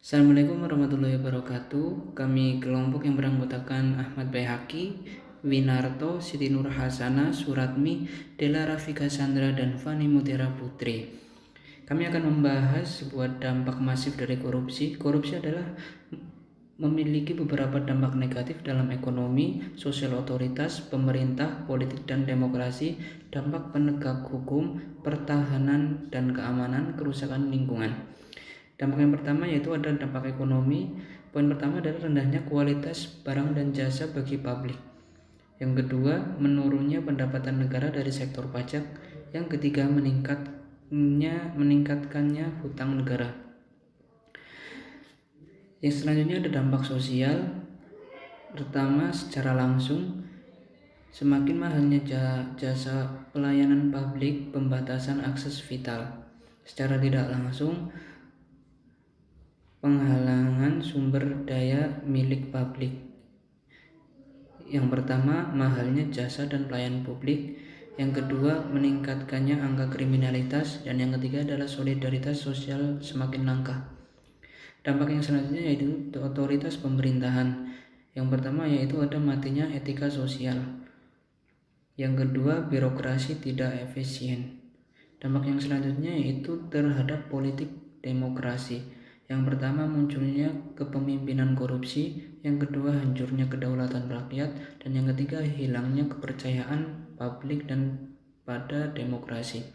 Assalamualaikum warahmatullahi wabarakatuh. Kami kelompok yang beranggotakan Ahmad Baihaqi, Winarto, Siti Nur Hasana, Suratmi, Della Rafika Sandra, dan Fani Mutiara Putri. Kami akan membahas sebuah dampak masif dari korupsi. Korupsi adalah memiliki beberapa dampak negatif dalam ekonomi, sosial otoritas, pemerintah, politik, dan demokrasi, dampak penegak hukum, pertahanan dan keamanan, kerusakan lingkungan. Dampak yang pertama yaitu ada dampak ekonomi. Poin pertama adalah rendahnya kualitas barang dan jasa bagi publik. Yang kedua, menurunnya pendapatan negara dari sektor pajak. Yang ketiga, meningkatkannya hutang negara. Yang selanjutnya ada dampak sosial. Pertama, secara langsung, semakin mahalnya jasa pelayanan publik, pembatasan akses vital. Secara tidak langsung, penghalangan sumber daya milik publik. Yang pertama, mahalnya jasa dan pelayanan publik. Yang kedua, meningkatkannya angka kriminalitas. Dan yang ketiga adalah solidaritas sosial semakin langka. Dampak yang selanjutnya yaitu otoritas pemerintahan. Yang pertama yaitu ada matinya etika sosial. Yang kedua, birokrasi tidak efisien. Dampak yang selanjutnya yaitu terhadap politik demokrasi. Yang pertama, munculnya kepemimpinan korupsi. Yang kedua, hancurnya kedaulatan rakyat. Dan yang ketiga, hilangnya kepercayaan publik dan pada demokrasi.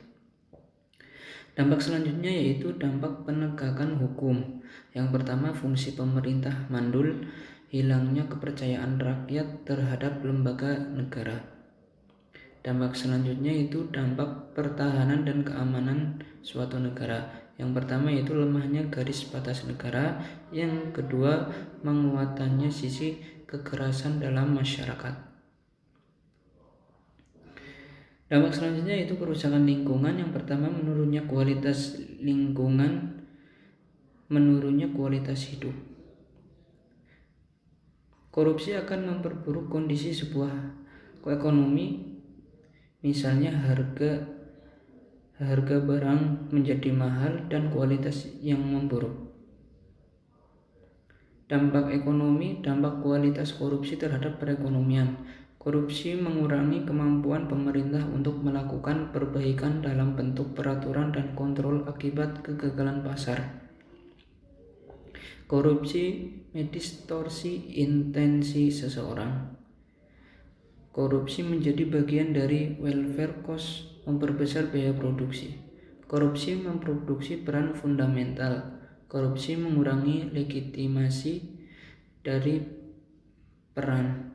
Dampak selanjutnya yaitu dampak penegakan hukum. Yang pertama, fungsi pemerintah mandul, hilangnya kepercayaan rakyat terhadap lembaga negara. Dampak selanjutnya itu dampak pertahanan dan keamanan suatu negara. Yang pertama yaitu lemahnya garis batas negara. Yang kedua, menguatannya sisi kekerasan dalam masyarakat. Dampak selanjutnya yaitu kerusakan lingkungan. Yang pertama, menurunnya kualitas lingkungan, menurunnya kualitas hidup. Korupsi akan memperburuk kondisi sebuah ekonomi. Misalnya harga barang menjadi mahal dan kualitas yang memburuk. Dampak ekonomi, dampak kualitas korupsi terhadap perekonomian. Korupsi mengurangi kemampuan pemerintah untuk melakukan perbaikan dalam bentuk peraturan dan kontrol akibat kegagalan pasar. Korupsi mendistorsi intensi seseorang. Korupsi menjadi bagian dari welfare cost, memperbesar biaya produksi. Korupsi memproduksi peran fundamental. Korupsi mengurangi legitimasi dari peran.